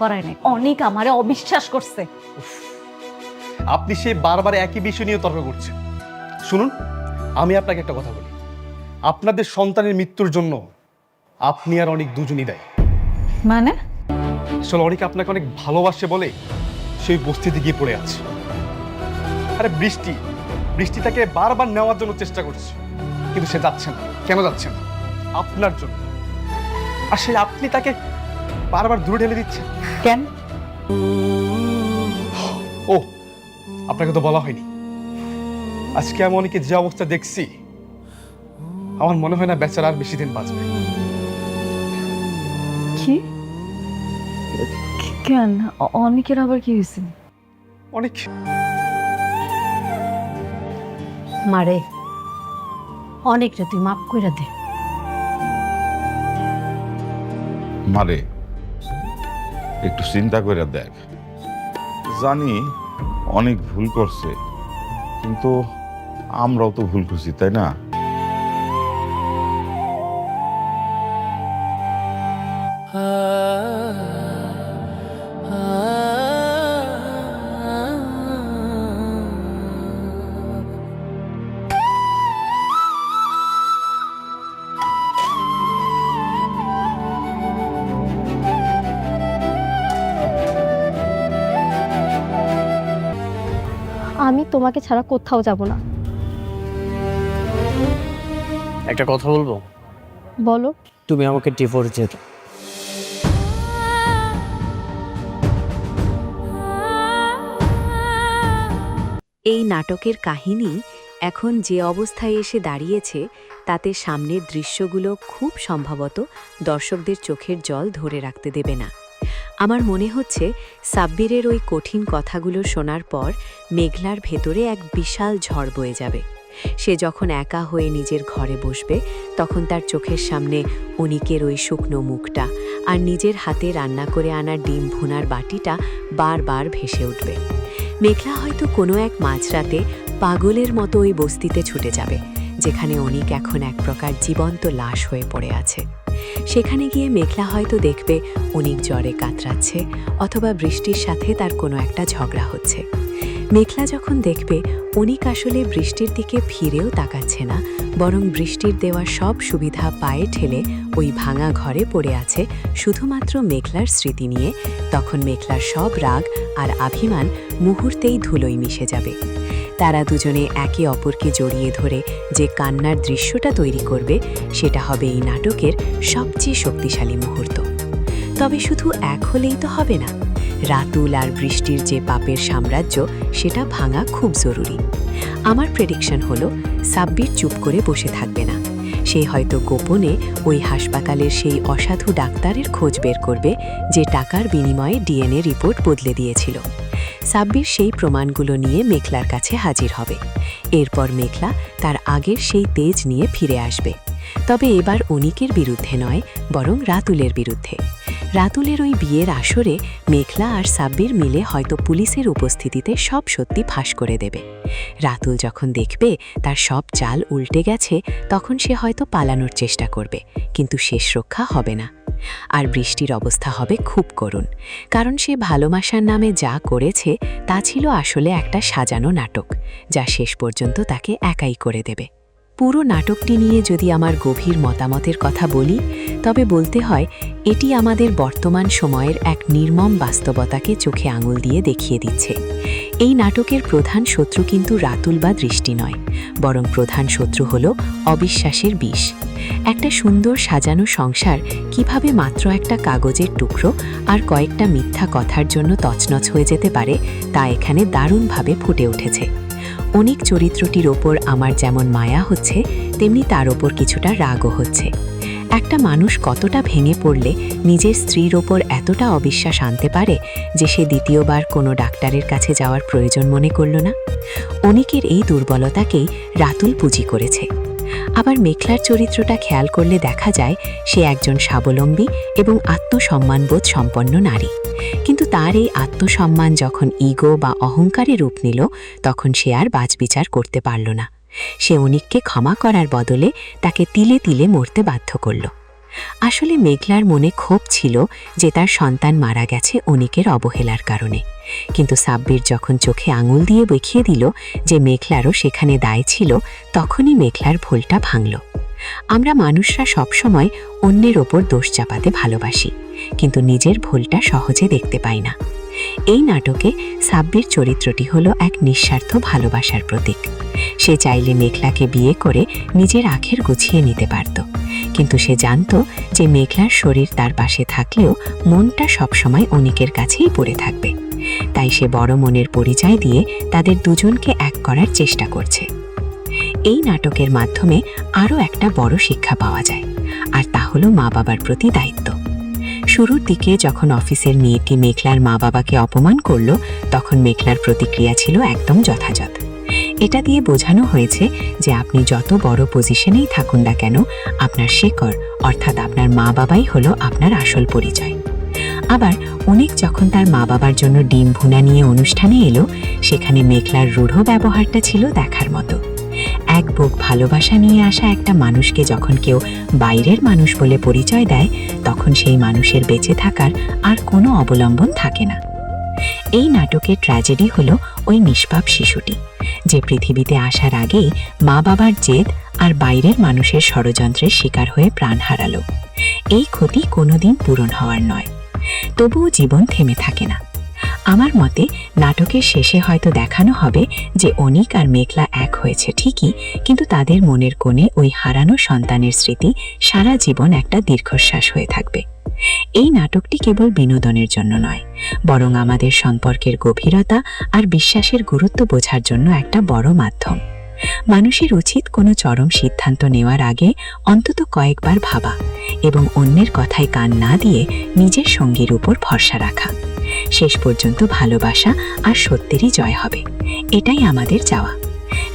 করায় নাই। অনেক আমারে অবিশ্বাস করছে। আপনি সেই বারবার একই বিষয় নিয়ে তর্ক করছেন। শুনুন, আমি আপনাকে একটা কথা বলি, আপনাদের সন্তানের মৃত্যুর জন্য আপনি আর অনেক দুজনই দায়ী। মানে? আসলে অনেক আপনাকে অনেক ভালোবাসে বলে সেই বস্তিতে গিয়ে পড়ে আছে। আরে বৃষ্টি তাকে বারবার নেওয়ার জন্য চেষ্টা করছে, কিন্তু সে যাচ্ছে না। কেন যাচ্ছে না? আপনার জন্য। আর সেই আপনি তাকে বারবার দূরে ঠেলে দিচ্ছেন কেন? ও, আপনাকে তো বলা হয়নি, আজকে আমি অনেকে যে অবস্থা দেখছি, আমার মনে হয় না বেচারা আর বেশি দিন বাঁচবে। কি? কেন? অনেকের আবার কি হয়েছে? অনেক মারে অনেকটা তুই মাফ করে দে। মারে একটু চিন্তা করে দেখ, জানি অনেক ভুল করছে, কিন্তু আমরাও তো ভুল করছি, তাই না? আমি তোমাকে ছাড়া কোথাও যাব না। একটা কথা বলবো? বলো। তুমি আমাকে ডিভোর্স দিয়ে দাও। এই নাটকের কাহিনী এখন যে অবস্থায় এসে দাঁড়িয়েছে তাতে সামনের দৃশ্যগুলো খুব সম্ভবত দর্শকদের চোখের জল ধরে রাখতে দেবে না। আমার মনে হচ্ছে সাব্বিরের ওই কঠিন কথাগুলো শোনার পর মেঘলার ভেতরে এক বিশাল ঝড় বয়ে যাবে। সে যখন একা হয়ে নিজের ঘরে বসবে তখন তার চোখের সামনে অনিকের ওই শুকনো মুখটা আর নিজের হাতে রান্না করে আনা ডিম ভুনার বাটিটা বারবার ভেসে উঠবে। মেঘলা হয়তো কোনো এক মাঝরাতে পাগলের মতো ওই বস্তিতে ছুটে যাবে, যেখানে অনিক এখন এক প্রকার জীবন্ত লাশ হয়ে পড়ে আছে। সেখানে গিয়ে মেঘলা হয়তো দেখবে অনিক জ্বরে কাতরাচ্ছে, অথবা বৃষ্টির সাথে তার কোনো একটা ঝগড়া হচ্ছে। মেঘলা যখন দেখবে অনিক আসলে বৃষ্টির দিকে ফিরেও তাকাচ্ছে না, বরং বৃষ্টির দেওয়া সব সুবিধা পায়ে ঠেলে ওই ভাঙা ঘরে পড়ে আছে শুধুমাত্র মেঘলার স্মৃতি নিয়ে, তখন মেঘলার সব রাগ আর অভিমান মুহূর্তেই ধুলোয় মিশে যাবে। তারা দুজনে একে অপরকে জড়িয়ে ধরে যে কান্নার দৃশ্যটা তৈরি করবে, সেটা হবে এই নাটকের সবচেয়ে শক্তিশালী মুহূর্ত। তবে শুধু এক হলেই তো হবে না, রাতুল আর বৃষ্টির যে পাপের সাম্রাজ্য, সেটা ভাঙা খুব জরুরি। আমার প্রেডিকশন হলো সাব্বির চুপ করে বসে থাকবে না। সে হয়তো গোপনে ওই হাসপাতালের সেই অসাধু ডাক্তারের খোঁজ বের করবে যে টাকার বিনিময়ে ডিএনএ রিপোর্ট বদলে দিয়েছিল। সাব্বির সেই প্রমাণগুলো নিয়ে মেঘলার কাছে হাজির হবে। এরপর মেঘলা তার আগের সেই তেজ নিয়ে ফিরে আসবে, তবে এবার অনিকের বিরুদ্ধে নয়, বরং রাতুলের বিরুদ্ধে। রাতুলের ওই বিয়ের আসরে মেঘলা আর সাব্বির মিলে হয়তো পুলিশের উপস্থিতিতে সব সত্যি ফাঁস করে দেবে। রাতুল যখন দেখবে তার সব চাল উল্টে গেছে, তখন সে হয়তো পালানোর চেষ্টা করবে, কিন্তু শেষ রক্ষা হবে না। আর বৃষ্টির অবস্থা হবে খুব করুণ, কারণ সে ভালোবাসার নামে যা করেছে তা ছিল আসলে একটা সাজানো নাটক, যা শেষ পর্যন্ত তাকে একাই করে দেবে। পুরো নাটকটি নিয়ে যদি আমার গভীর মতামতের কথা বলি, তবে বলতে হয় এটি আমাদের বর্তমান সময়ের এক নির্মম বাস্তবতাকে চোখে আঙুল দিয়ে দেখিয়ে দিচ্ছে। এই নাটকের প্রধান শত্রু কিন্তু রাতুল বা দৃষ্টি নয়, বরং প্রধান শত্রু হল অবিশ্বাসের বিষ। একটা সুন্দর সাজানো সংসার কিভাবে মাত্র একটা কাগজের টুকরো আর কয়েকটা মিথ্যা কথার জন্য তছনছ হয়ে যেতে পারে, তা এখানে দারুণভাবে ফুটে উঠেছে। অনিক চরিত্রটির ওপর আমার যেমন মায়া হচ্ছে, তেমনি তার ওপর কিছুটা রাগও হচ্ছে। একটা মানুষ কতটা ভেঙে পড়লে নিজের স্ত্রীর ওপর এতটা অবিশ্বাস আনতে পারে যে সে দ্বিতীয়বার কোনো ডাক্তারের কাছে যাওয়ার প্রয়োজন মনে করল না? অনিকের এই দুর্বলতাকেই রাতুল পুঁজি করেছে। আবার মেঘলার চরিত্রটা খেয়াল করলে দেখা যায় সে একজন স্বাবলম্বী এবং আত্মসম্মানবোধ সম্পন্ন নারী, কিন্তু তার এই আত্মসম্মান যখন ইগো বা অহংকারে রূপ নিল, তখন সে আর বাছবিচার করতে পারল না। সে অনিককে ক্ষমা করার বদলে তাকে তিলে তিলে মরতে বাধ্য করল। আসলে মেঘলার মনে ক্ষোভ ছিল যে তার সন্তান মারা গেছে অনিকের অবহেলার কারণে, কিন্তু সাব্বির যখন চোখে আঙুল দিয়ে দেখিয়ে দিল যে মেঘলারও সেখানে দায় ছিল, তখনই মেঘলার ভুলটা ভাঙল। আমরা মানুষরা সবসময় অন্যের ওপর দোষ চাপাতে ভালোবাসি, কিন্তু নিজের ভুলটা সহজে দেখতে পাই না। এই নাটকে সাব্বির চরিত্রটি হলো এক নিঃস্বার্থ ভালোবাসার প্রতীক। সে চাইলে মেঘলাকে বিয়ে করে নিজের আখের গুছিয়ে নিতে পারত, কিন্তু সে জানত যে মেঘলার শরীর তার পাশে থাকলেও মনটা সবসময় অনিকের কাছেই পড়ে থাকবে। তাই সে বড় মনের পরিচয় দিয়ে তাদের দুজনকে এক করার চেষ্টা করছে। এই নাটকের মাধ্যমে আরও একটা বড় শিক্ষা পাওয়া যায়, আর তা হলো মা বাবার প্রতি দায়িত্ব। শুরুর দিকে যখন অফিসের মেয়েটি মেঘলার মা বাবাকে অপমান করল, তখন মেঘলার প্রতিক্রিয়া ছিল একদম যথাযথ। এটা দিয়ে বোঝানো হয়েছে যে আপনি যত বড় পজিশনেই থাকুন না কেন, আপনার শেকড় অর্থাৎ আপনার মা বাবাই হলো আপনার আসল পরিচয়। আবার অনেক যখন তার মা বাবার জন্য ডিম ভুনা নিয়ে অনুষ্ঠানে এলো, সেখানে মেঘলার রূঢ় ব্যবহারটা ছিল দেখার মতো। এক বুক ভালোবাসা নিয়ে আসা একটা মানুষকে যখন কেউ বাইরের মানুষ বলে পরিচয় দেয়, তখন সেই মানুষের বেঁচে থাকার আর কোনো অবলম্বন থাকে না। এই নাটকের ট্র্যাজেডি হলো ওই নিষ্পাপ শিশুটি, যে পৃথিবীতে আসার আগেই মা বাবার জেদ আর বাইরের মানুষের ষড়যন্ত্রের শিকার হয়ে প্রাণ হারালো। এই ক্ষতি কোনোদিন পূরণ হওয়ার নয়, তবুও জীবন থেমে থাকে না। আমার মতে নাটকের শেষে হয়তো দেখানো হবে যে অনিক আর মেঘলা এক হয়েছে ঠিকই, কিন্তু তাদের মনের কোণে ওই হারানো সন্তানের স্মৃতি সারা জীবন একটা দীর্ঘশ্বাস হয়ে থাকবে। এই নাটকটি কেবল বিনোদনের জন্য নয়, বরং আমাদের সম্পর্কের গভীরতা আর বিশ্বাসের গুরুত্ব বোঝার জন্য একটা বড় মাধ্যম। মানুষের উচিত কোনো চরম সিদ্ধান্ত নেওয়ার আগে অন্তত কয়েকবার ভাবা এবং অন্যের কথায় কান না দিয়ে নিজের সঙ্গীর উপর ভরসা রাখা। শেষ পর্যন্ত ভালোবাসা আর সত্যেরই জয় হবে, এটাই আমাদের চাওয়া।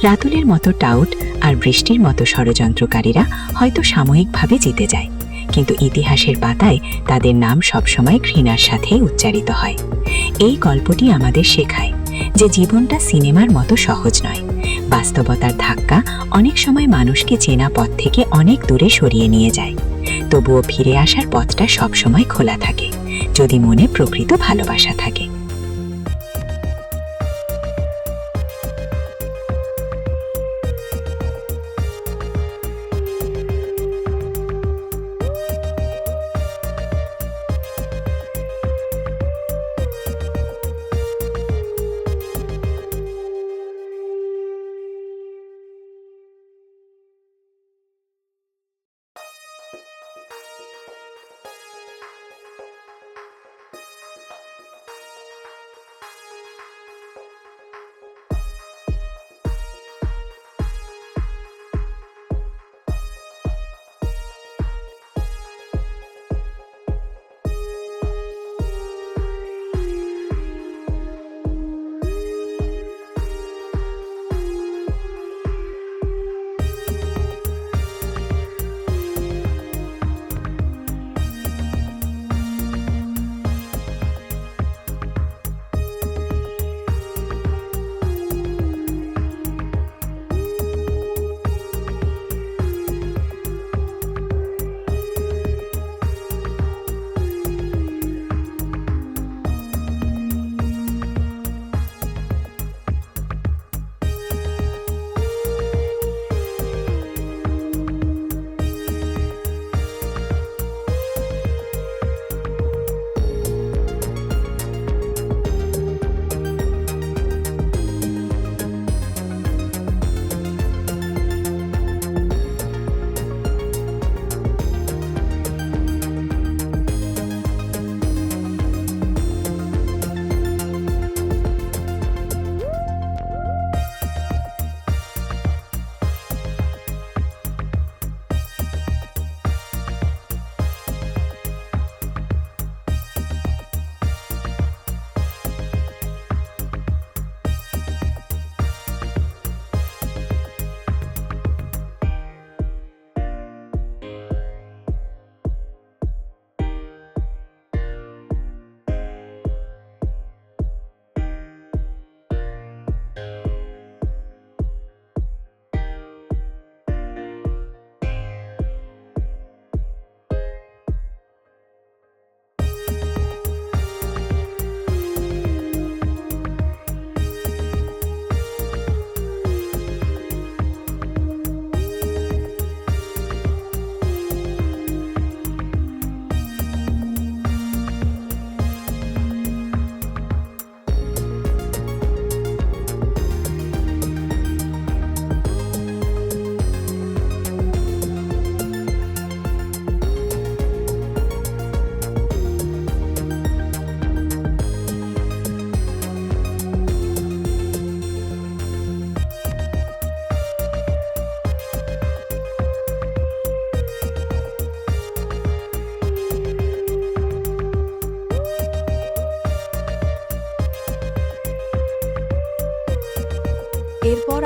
রাতুলের মতো টাউট আর বৃষ্টির মতো ষড়যন্ত্রকারীরা হয়তো সাময়িকভাবে জিতে যায়, কিন্তু ইতিহাসের পাতায় তাদের নাম সবসময় ঘৃণার সাথে উচ্চারিত হয়। এই গল্পটি আমাদের শেখায় যে জীবনটা সিনেমার মতো সহজ নয়। বাস্তবতার ধাক্কা অনেক সময় মানুষকে চেনা পথ থেকে অনেক দূরে সরিয়ে নিয়ে যায়, তবুও ফিরে আসার পথটা সবসময় খোলা থাকে, যদি মনে প্রকৃত ভালোবাসা থাকে।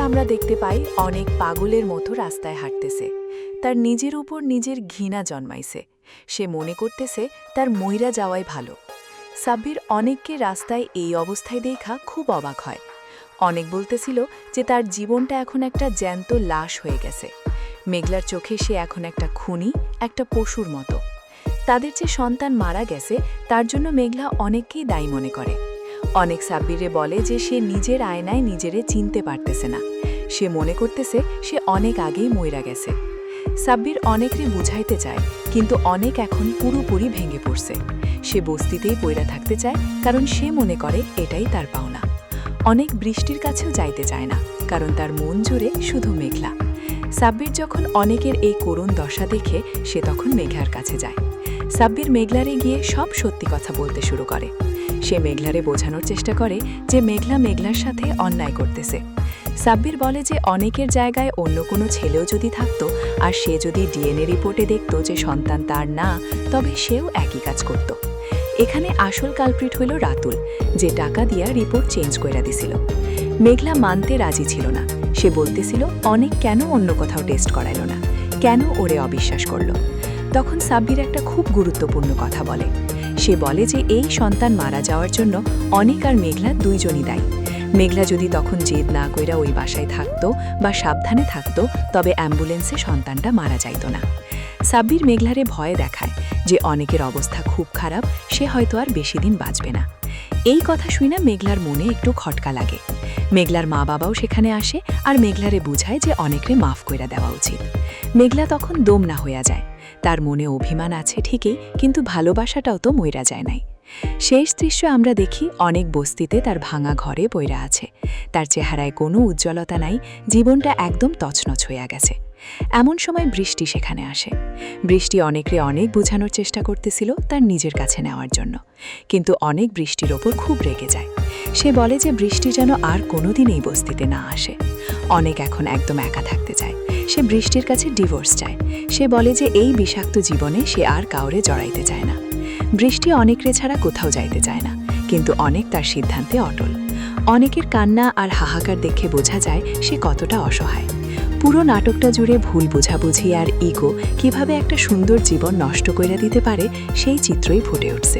আমরা দেখতে পাই অনেক পাগলের মতো রাস্তায় হাঁটতেছে। তার নিজের উপর নিজের ঘৃণা জন্মাইছে। সে মনে করতেছে তার মইরা যাওয়াই ভালো। সাব্বির অনেককে রাস্তায় এই অবস্থায় দেখা খুব অবাক হয়। অনেক বলতেছিল যে তার জীবনটা এখন একটা জ্যান্ত লাশ হয়ে গেছে। মেঘলার চোখে সে এখন একটা খুনি, একটা পশুর মতো। তাদের যে সন্তান মারা গেছে তার জন্য মেঘলা অনেককেই দায়ী মনে করে। অনেক সাব্বিরে বলে যে সে নিজের আয়নায় নিজেরে চিনতে পারতেছে না। সে মনে করতেছে সে অনেক আগেই মইরা গেছে। সাব্বির অনেকরে বুঝাইতে চায়, কিন্তু অনেক এখন পুরোপুরি ভেঙে পড়ছে। সে বস্তিতেই পইরা থাকতে চায়, কারণ সে মনে করে এটাই তার পাওনা। অনেক বৃষ্টির কাছেও যাইতে চায় না, কারণ তার মন জুড়ে শুধু মেঘলা। সাব্বির যখন অনেকের এই করুণ দশা দেখে সে তখন মেঘলার কাছে যায়। সাব্বির মেঘলারে গিয়ে সব সত্যি কথা বলতে শুরু করে। সে মেঘলারে বোঝানোর চেষ্টা করে যে মেঘলা মেঘলার সাথে অন্যায় করতেছে। সাব্বির বলে যে অনেকের জায়গায় অন্য কোনো ছেলেও যদি থাকতো আর সে যদি ডিএনএ রিপোর্টে দেখত যে সন্তান তার না, তবে সেও একই কাজ করত। এখানে আসল কালপ্রিট হইল রাতুল, যে টাকা দিয়া রিপোর্ট চেঞ্জ কইরা দিছিল। মেঘলা মানতে রাজি ছিল না। সে বলতেছিল অনেক কেন অন্য কোথাও টেস্ট করাইল না, কেন ওরে অবিশ্বাস করল। তখন সাব্বির একটা খুব গুরুত্বপূর্ণ কথা বলে। সে বলে যে এই সন্তান মারা যাওয়ার জন্য অনেক আর মেঘলা দুইজনই দায়ী। মেঘলা যদি তখন জেদ না কইরা ওই বাসায় থাকতো বা সাবধানে থাকতো, তবে অ্যাম্বুলেন্সে সন্তানটা মারা যাইত না। সাব্বির মেঘলারে ভয় দেখায় যে অনেকের অবস্থা খুব খারাপ, সে হয়তো আর বেশি দিন বাঁচবে না। এই কথা শুনে মেঘলার মনে একটু খটকা লাগে। মেঘলার মা বাবাও সেখানে আসে আর মেঘলারে বুঝায় যে অনেকরে মাফ কইরা দেওয়া উচিত। মেঘলা তখন দম না হইয়া যায়। তার মনে অভিমান আছে ঠিকই, কিন্তু ভালোবাসাটাও তো মইরা যায় নাই। শেষ দৃশ্য আমরা দেখি অনেক বস্তিতে তার ভাঙা ঘরে পইরা আছে। তার চেহারায় কোনো উজ্জ্বলতা নাই, জীবনটা একদম তছনছ হইয়া গেছে। এমন সময় বৃষ্টি সেখানে আসে। বৃষ্টি অনেকরে অনেক বোঝানোর চেষ্টা করতেছিল তার নিজের কাছে নেওয়ার জন্য, কিন্তু অনেক বৃষ্টির ওপর খুব রেগে যায়। সে বলে যে বৃষ্টি যেন আর কোনোদিন এই বস্তিতে না আসে। অনেক এখন একদম একা থাকতে চায়। সে বৃষ্টির কাছে ডিভোর্স চায়। সে বলে যে এই বিষাক্ত জীবনে সে আর কাউরে জড়াইতে চায় না। বৃষ্টি অনেকরে ছাড়া কোথাও যাইতে চায় না, কিন্তু অনেক তার সিদ্ধান্তে অটল। অনেকের কান্না আর হাহাকার দেখে বোঝা যায় সে কতটা অসহায়। পুরো নাটকটা জুড়ে ভুল বোঝাবুঝি আর ইগো কিভাবে একটা সুন্দর জীবন নষ্ট কইরা দিতে পারে সেই চিত্রই ফুটে উঠছে।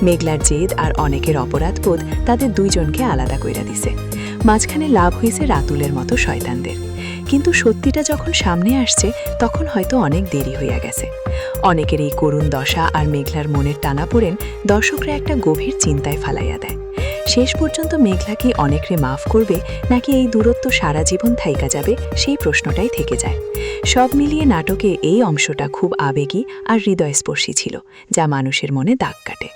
মেঘলার জেদ আর অনেকের অপরাধবোধ তাদের দুইজনকে আলাদা কইরা দিছে। মাঝখানে লাভ হয়েছে রাতুলের মতো শয়তানদের। কিন্তু সত্যিটা যখন সামনে আসছে তখন হয়তো অনেক দেরি হইয়া গেছে। অনেকের এই করুণ দশা আর মেঘলার মনের টানাপোড়েন দর্শকরা একটা গভীর চিন্তায় ফালাইয়া দেয়। শেষ পর্যন্ত মেঘলা কি অনেকরে মাফ করবে, নাকি এই দূরত্ব সারা জীবন থাইকা যাবে, সেই প্রশ্নটাই থেকে যায়। সব মিলিয়ে নাটকে এই অংশটা খুব আবেগী আর হৃদয়স্পর্শী ছিল, যা মানুষের মনে দাগ কাটে।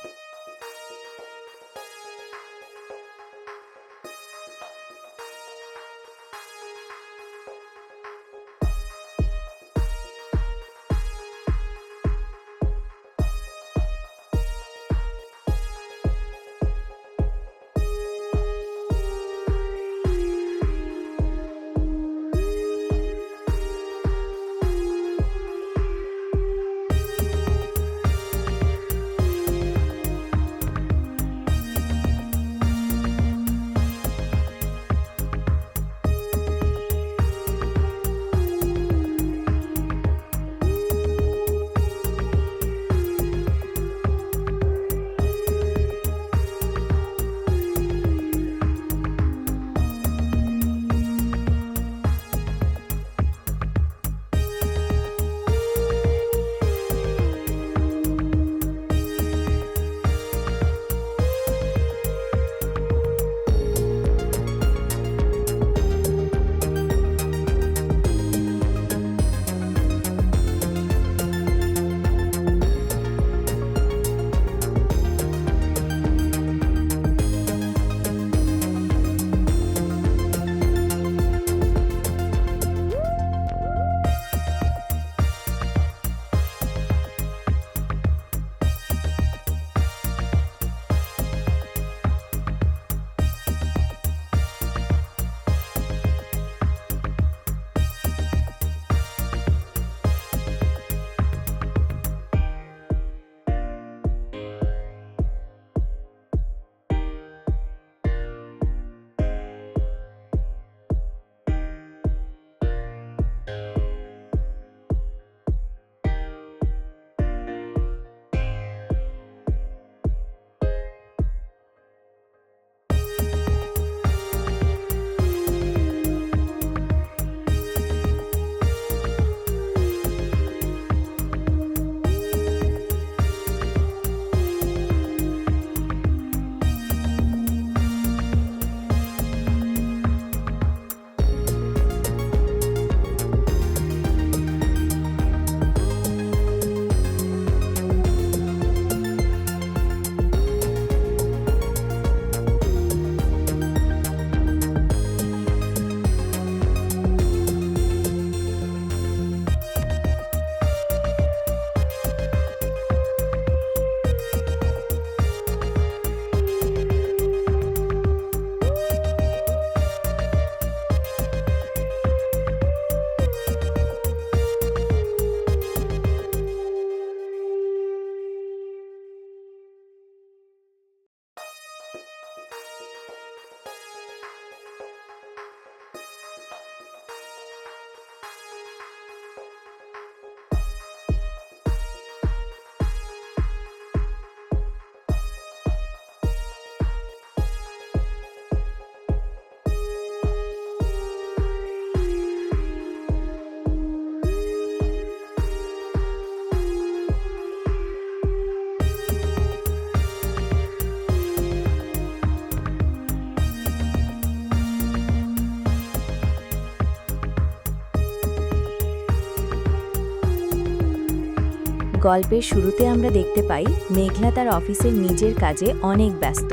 গল্পের শুরুতে আমরা দেখতে পাই মেঘলা তার অফিসের নিজের কাজে অনেক ব্যস্ত।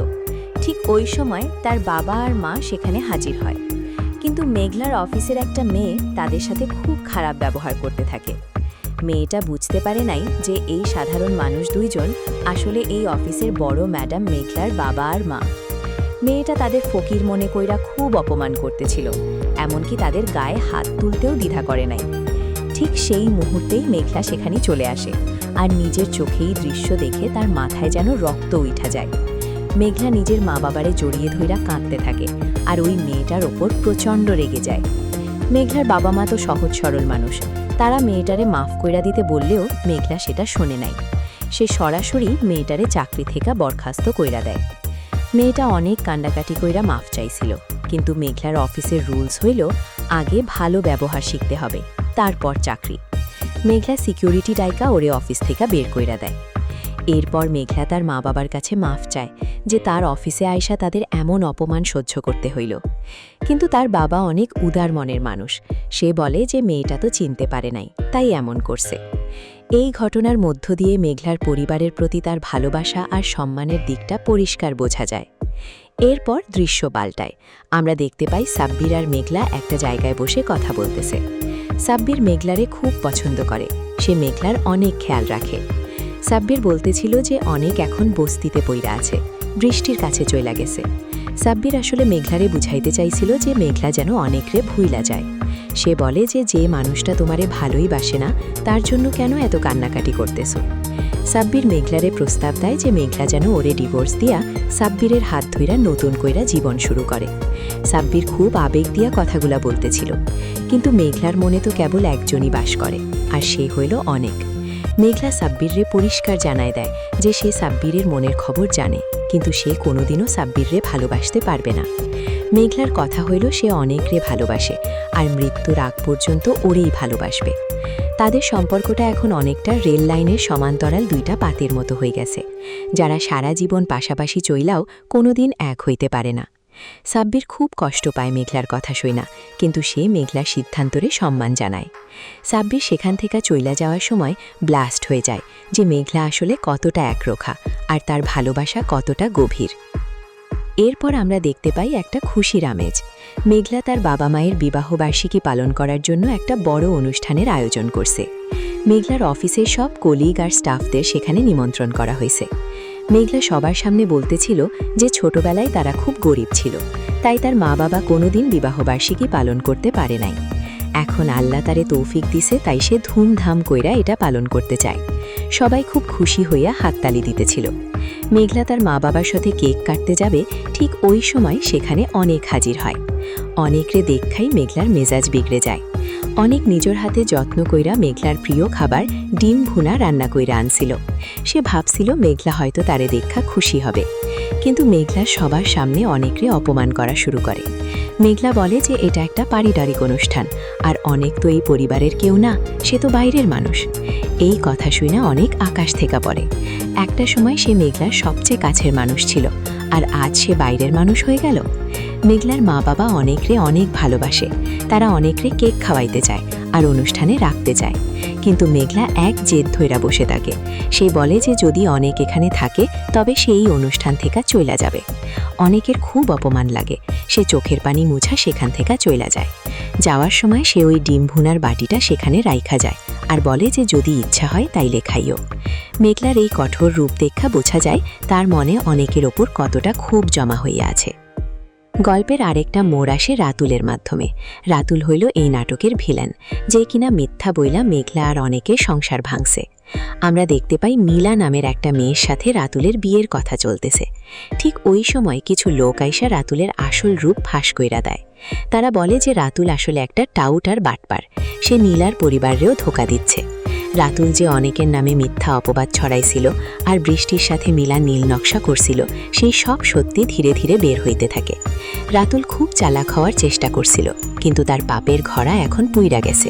ঠিক ওই সময় তার বাবা আর মা সেখানে হাজির হয়, কিন্তু মেঘলার অফিসের একটা মেয়ে তাদের সাথে খুব খারাপ ব্যবহার করতে থাকে। মেয়েটা বুঝতে পারে নাই যে এই সাধারণ মানুষ দুইজন আসলে এই অফিসের বড় ম্যাডাম মেঘলার বাবা আর মা। মেয়েটা তাদের ফকির মনে কইরা খুব অপমান করতেছিল, এমনকি তাদের গায়ে হাত তুলতেও দ্বিধা করে নাই। ঠিক সেই মুহূর্তেই মেঘলা সেখানে চলে আসে, আর নিজের চোখেই দৃশ্য দেখে তার মাথায় যেন রক্ত উঠা যায়। মেঘলা নিজের মা বাবারে জড়িয়ে ধইরা কাঁদতে থাকে, আর ওই মেয়েটার ওপর প্রচণ্ড রেগে যায়। মেঘলার বাবা মা তো সহজ সরল মানুষ, তারা মেয়েটারে মাফ কইরা দিতে বললেও মেঘলা সেটা শোনে নাই। সে সরাসরি মেয়েটারে চাকরি থেকে বরখাস্ত কইরা দেয়। মেয়েটা অনেক কান্ডাকাটি কইরা মাফ চাইছিল, কিন্তু মেঘলার অফিসের রুলস হইল আগে ভালো ব্যবহার শিখতে হবে, তারপর চাকরি। মেঘলা সিকিউরিটি ডাইকা ওরে অফিস থেকে বের কইরা দেয়। এরপর মেঘলা তার মা বাবার কাছে মাফ চায় যে তার অফিসে আইসা তাদের এমন অপমান সহ্য করতে হইল। কিন্তু তার বাবা অনেক উদার মনের মানুষ, সে বলে যে মেয়েটা তো চিনতে পারে নাই, তাই এমন করছে। এই ঘটনার মধ্য দিয়ে মেঘলার পরিবারের প্রতি তার ভালোবাসা আর সম্মানের দিকটা পরিষ্কার বোঝা যায়। এরপর দৃশ্য পাল্টায়, আমরা দেখতে পাই সাব্বির আর মেঘলা একটা জায়গায় বসে কথা বলতেছে। সাব্বির মেঘলারে খুব পছন্দ করে, সে মেঘলার অনেক খেয়াল রাখে। সাব্বির বলতেছিল যে অনেক এখন বস্তিতে পইরা আছে, বৃষ্টির কাছে চইলা গেছে। সাব্বির আসলে মেঘলারে বুঝাইতে চাইছিল যে মেঘলা যেন অনেকরে ভুইলা যায়। সে বলে যে যে মানুষটা তোমারে ভালোই বাসে না, তার জন্য কেন এত কান্নাকাটি করতেছ। সাব্বির মেঘলারে প্রস্তাব দেয় যে মেঘলা যেন ওরে ডিভোর্স দিয়া সাব্বিরের হাত ধইরা নতুন কইরা জীবন শুরু করে। সাব্বির খুব আবেগ দিয়া কথাগুলা বলতেছিল, কিন্তু মেঘলার মনে তো কেবল একজনই বাস করে, আর সে হইল অনেক। মেঘলা সাব্বিররে পরিষ্কার জানায় দেয় যে সে সাব্বিরের মনের খবর জানে, কিন্তু সে কোনোদিনও সাব্বিররে ভালোবাসতে পারবে না। মেঘলার কথা হইল সে অনেকরে ভালোবাসে, আর মৃত্যুর আগ পর্যন্ত ওরেই ভালোবাসবে। তাদের সম্পর্কটা এখন অনেকটা রেল লাইনের সমান্তরাল দুইটা পাতের মতো হয়ে গেছে, যারা সারা জীবন পাশাপাশি চইলাও কোনোদিন এক হইতে পারে না। সাব্বির খুব কষ্ট পায় মেঘলার কথা শুইনা, কিন্তু সে মেঘলার সিদ্ধান্তরে সম্মান জানায়। সাব্বির সেখান থেকে চইলা যাওয়ার সময় ব্লাস্ট হয়ে যায় যে মেঘলা আসলে কতটা একরোখা, আর তার ভালোবাসা কতটা গভীর। এরপর আমরা দেখতে পাই একটা খুশির আমেজ। মেঘলা তার বাবা মায়ের বিবাহবার্ষিকী পালন করার জন্য একটা বড় অনুষ্ঠানের আয়োজন করছে। মেঘলার অফিসের সব কলিগ আর স্টাফদের সেখানে নিমন্ত্রণ করা হয়েছে। মেঘলা সবার সামনে বলতেছিল যে ছোটবেলায় তারা খুব গরিব ছিল, তাই তার মা বাবা কোনোদিন বিবাহবার্ষিকী পালন করতে পারে নাই। এখন আল্লাহ তারে তৌফিক দিছে, তাই সে ধুমধাম কইরা এটা পালন করতে চায়। সবাই খুব খুশি হইয়া হাততালি দিতেছিল। মেঘলা তার মা বাবার সাথে কেক কাটতে যাবে, ঠিক ওই সময় সেখানে অনেক হাজির হয়। অনেকরে দেখাই মেঘলার মেজাজ বিগড়ে যায়। অনেক নিজের হাতে যত্ন কইরা মেঘলার প্রিয় খাবার ডিম ভুনা রান্না কইরা আনছিল। সে ভাবছিল মেঘলা হয়তো তারে দেখা খুশি হবে, কিন্তু মেঘলা সবার সামনে অনেকরে অপমান করা শুরু করে। মেঘলা বলে যে এটা একটা পারিবারিক অনুষ্ঠান, আর অনেক তো এই পরিবারের কেউ না, সে তো বাইরের মানুষ। এই কথা শুনে অনেক আকাশ থেকে পড়ে। একটা সময় সে মেঘলার সবচেয়ে কাছের মানুষ ছিল, আর আজ সে বাইরের মানুষ হয়ে গেল। মেঘলার মা বাবা অনেকরে অনেক ভালোবাসে, তারা অনেকরে কেক খাওয়াইতে চায় আর অনুষ্ঠানে রাখতে চায়, কিন্তু মেঘলা এক জেদ ধইরা বসে থাকে। সে বলে যে যদি অনেক এখানে থাকে তবে সেই অনুষ্ঠান থেকে চইলা যাবে। অনেকের খুব অপমান লাগে, সে চোখের পানি মুছা সেখান থেকে চইলা যায়। যাওয়ার সময় সে ওই ডিম ভুনার বাটিটা সেখানে রাইখা যায়, আর বলে যে যদি ইচ্ছা হয় তাইলে খাইও। মেঘলার এই কঠোর রূপ দেখা বোঝা যায় তার মনে অনেকের ওপর কতটা ক্ষোভ জমা হইয়া আছে। গল্পের আরেকটা মোড় আসে রাতুলের মাধ্যমে। রাতুল হইল এই নাটকের ভিলেন, যে কিনা মিথ্যা বইলা মেঘলা আর অনেকের সংসার ভাঙছে। আমরা দেখতে পাই মিলা নামের একটা মেয়ের সাথে রাতুলের বিয়ের কথা চলতেছে। ঠিক ওই সময় কিছু লোক আইসা রাতুলের আসল রূপ ফাঁস কইরা দেয়। তারা বলে যে রাতুল আসলে একটা টাউট আর বাটপার, সে নীলার পরিবারেও ধোঁকা দিচ্ছে। রাতুল যে অনেকের নামে মিথ্যা অপবাদ ছড়াইছিল আর বৃষ্টির সাথে মিলা নীল নকশা করছিল, সেই সব সত্যি ধীরে ধীরে বের হইতে থাকে। রাতুল খুব চালাক হওয়ার চেষ্টা করছিল, কিন্তু তার পাপের ঘড়া এখন পুইরা গেছে।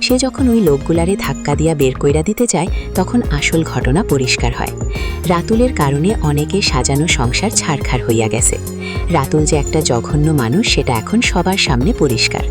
সে যখন ওই লোকগুলারে ধাক্কা দিয়া বের কইরা দিতে চায়, তখন আসল ঘটনা পরিষ্কার হয়। রাতুলের কারণে অনেকে সাজানো সংসার ছাড়খাড় হইয়া গেছে। রাতুল যে একটা জঘন্য মানুষ সেটা এখন সবার সামনে পরিষ্কার।